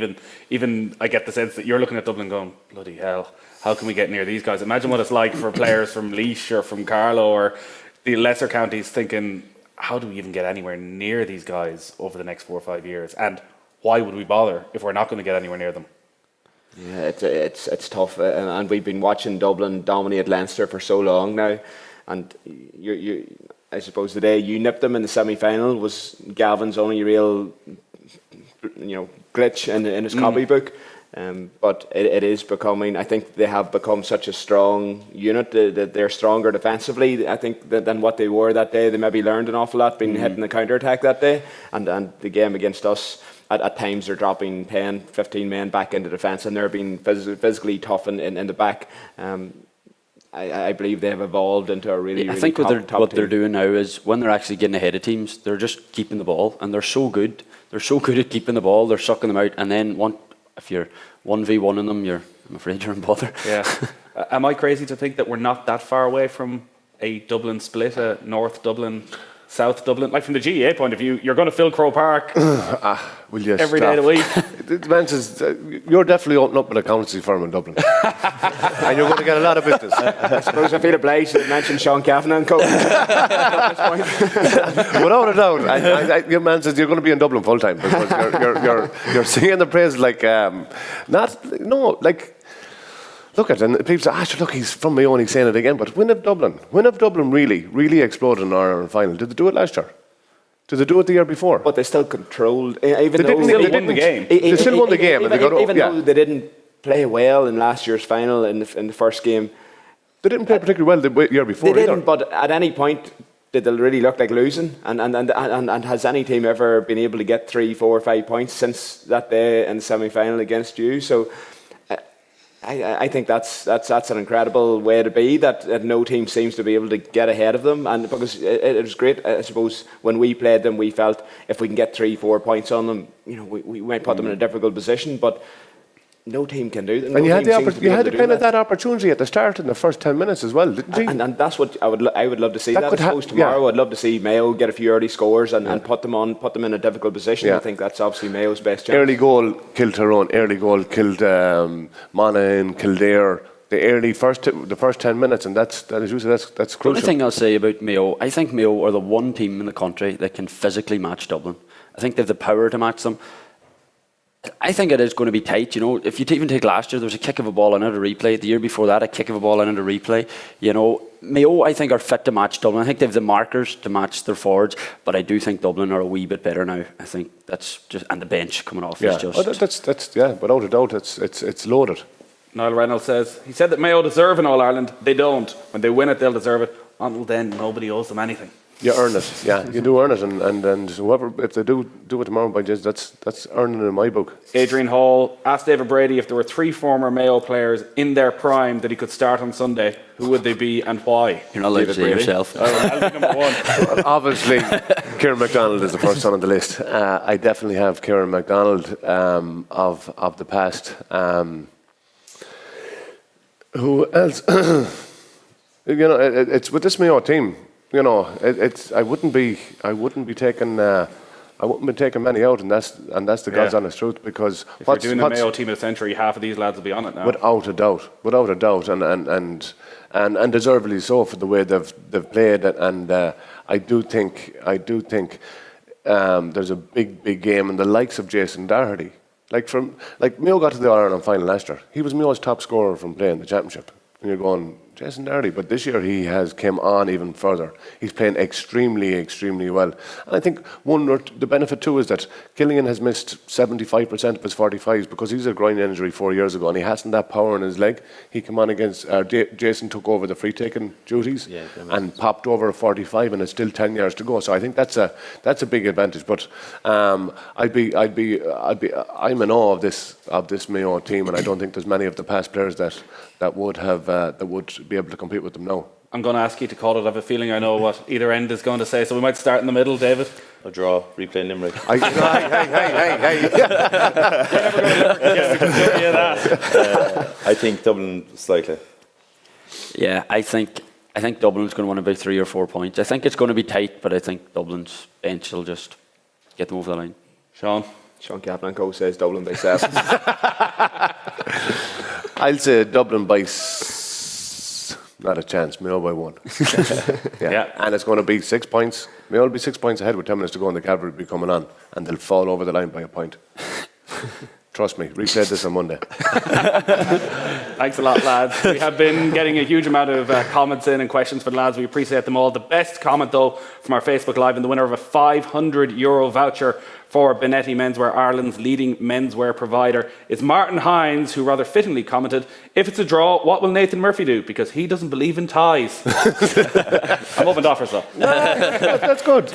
Speaker 1: even I get the sense that you're looking at Dublin going, bloody hell, how can we get near these guys? Imagine what it's like for players from Laois or from Carlow or the lesser counties thinking, how do we even get anywhere near these guys over the next 4 or 5 years? And why would we bother if we're not going to get anywhere near them?
Speaker 2: Yeah, it's tough, and we've been watching Dublin dominate Leinster for so long now, and I suppose the day you nipped them in the semi-final was Gavin's only real, glitch in his copybook. But it is becoming. I think they have become such a strong unit that they're stronger defensively. I think than what they were that day. They maybe learned an awful lot being hitting the counter attack that day, and the game against us. At times they're dropping 10, 15 men back into defence, and they're being physically tough in the back. I believe they have evolved into a really,
Speaker 5: I think
Speaker 2: top
Speaker 5: what
Speaker 2: team.
Speaker 5: they're doing now is when they're actually getting ahead of teams, they're just keeping the ball, and they're so good. They're so good at keeping the ball. They're sucking them out, and then if you're 1v1 in them, I'm afraid you're in bother.
Speaker 1: Yeah. Am I crazy to think that we're not that far away from a Dublin split, a North Dublin, South Dublin? Like from the GAA point of view, you're going to fill Croke Park every day of the week.
Speaker 4: It mentions you're definitely opening up an accountancy firm in Dublin, and you're going to get a lot of business.
Speaker 2: I suppose I feel obliged to mention Sean Cavanagh and co.
Speaker 4: Without a doubt, your man says you're going to be in Dublin full time because you're singing the praise like Look at it, and people say, look, he's from Mayo and he's saying it again. But when have Dublin really exploded in our Ireland final? Did they do it last year? Did they do it the year before?
Speaker 2: But they still controlled.
Speaker 1: They won the game.
Speaker 4: They still won the game.
Speaker 2: Even though they didn't play well in last year's final in the first game.
Speaker 4: They didn't play particularly well the year before.
Speaker 2: They didn't, but at any point did they really look like losing? And has any team ever been able to get 3, 4, 5 points since that day in the semi-final against you? So I think that's an incredible way to be, that no team seems to be able to get ahead of them, and because it was great. I suppose when we played them, we felt if we can get 3, 4 points on them, we might put them in a difficult position, but no team can do that.
Speaker 4: And you had that opportunity at the start in the first 10 minutes as well, didn't you?
Speaker 2: And that's what I would love to see. I suppose tomorrow I'd love to see Mayo get a few early scores and put them in a difficult position. Yeah. I think that's obviously Mayo's best chance.
Speaker 4: Early goal killed Tyrone. Early goal killed Monaghan, Kildare. The first 10 minutes, and that's crucial.
Speaker 5: The only thing I'll say about Mayo, I think Mayo are the one team in the country that can physically match Dublin. I think they have the power to match them. I think it is going to be tight. If you even take last year, there was a kick of a ball in a replay. The year before that, a kick of a ball in a replay. Mayo, I think, are fit to match Dublin. I think they have the markers to match their forwards, but I do think Dublin are a wee bit better now. I think that's just, and the bench coming off is just.
Speaker 4: That's without a doubt, it's loaded.
Speaker 1: Niall Reynolds he said that Mayo deserve an All Ireland. They don't. When they win it, they'll deserve it. Until then, nobody owes them anything.
Speaker 4: You earn it, yeah. You do earn it, and whoever, if they do it tomorrow, by just that's earning in my book.
Speaker 1: Adrian Hall asked David Brady if there were 3 former Mayo players in their prime that he could start on Sunday, who would they be and why?
Speaker 5: You're not allowed to say yourself.
Speaker 1: I'll be number 1.
Speaker 4: Obviously, Kieran MacDonald is the first one on the list. I definitely have Kieran MacDonald of the past. Who else? It's with this Mayo team. I wouldn't be taking many out, and that's the God's honest truth. Because
Speaker 1: if you're doing the Mayo team of the century, half of these lads will be on it now.
Speaker 4: Without a doubt, and deservedly so for the way they've played. And I do think there's a big game in the likes of Jason Doherty. Like Mayo got to the All-Ireland final last year. He was Mayo's top scorer from playing the championship. And you're going, Jason Doherty, but this year he has came on even further. He's playing extremely well. And I think the benefit too is that Killian has missed 75% of his 45s because he's a groin injury 4 years ago and he hasn't that power in his leg. He came on against, Jason took over the free-taking duties and popped over a 45 and it's still 10 years to go. So I think that's a big advantage. But I'm in awe of this Mayo team, and I don't think there's many of the past players that would be able to compete with them now.
Speaker 1: I'm going to ask you to call it. I have a feeling I know what either end is going to say, so we might start in the middle, David.
Speaker 3: A draw, replay Limerick.
Speaker 4: Hey.
Speaker 3: I think Dublin slightly.
Speaker 5: Yeah, I think Dublin's going to win about 3 or 4 points. I think it's going to be tight, but I think Dublin's bench will just get them over the line.
Speaker 1: Sean
Speaker 2: Cavanagh Co says Dublin by 7.
Speaker 4: I'll say Dublin by not a chance, Mayo by 1. Yeah. And it's going to be 6 points. Mayo will be 6 points ahead with 10 minutes to go, and the cavalry will be coming on, and they'll fall over the line by a point. Trust me, replay this on Monday.
Speaker 1: Thanks a lot, lads. We have been getting a huge amount of comments in and questions for the lads. We appreciate them all. The best comment, though, from our Facebook Live, and the winner of a €500 voucher for Benetti Menswear, Ireland's leading menswear provider, is Martin Hines, who rather fittingly commented, "If it's a draw, what will Nathan Murphy do? Because he doesn't believe in ties." I'm open to offers, though.
Speaker 4: That's good.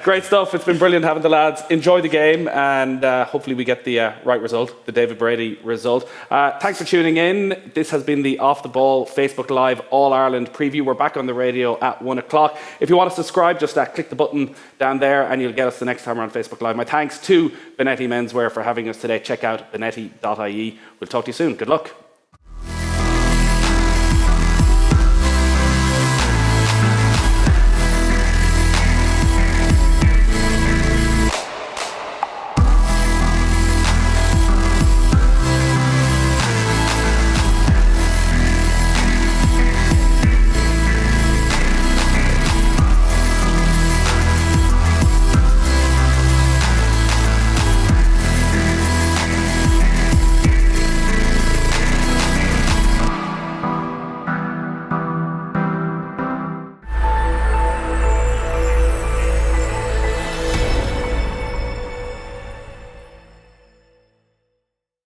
Speaker 1: Great stuff. It's been brilliant having the lads. Enjoy the game, and hopefully we get the right result, the David Brady result. Thanks for tuning in. This has been the Off the Ball Facebook Live All-Ireland preview. We're back on the radio at 1 o'clock. If you want to subscribe, just click the button down there and you'll get us the next time we're on Facebook Live. My thanks to Benetti Menswear for having us today. Check out benetti.ie. We'll talk to you soon. Good luck.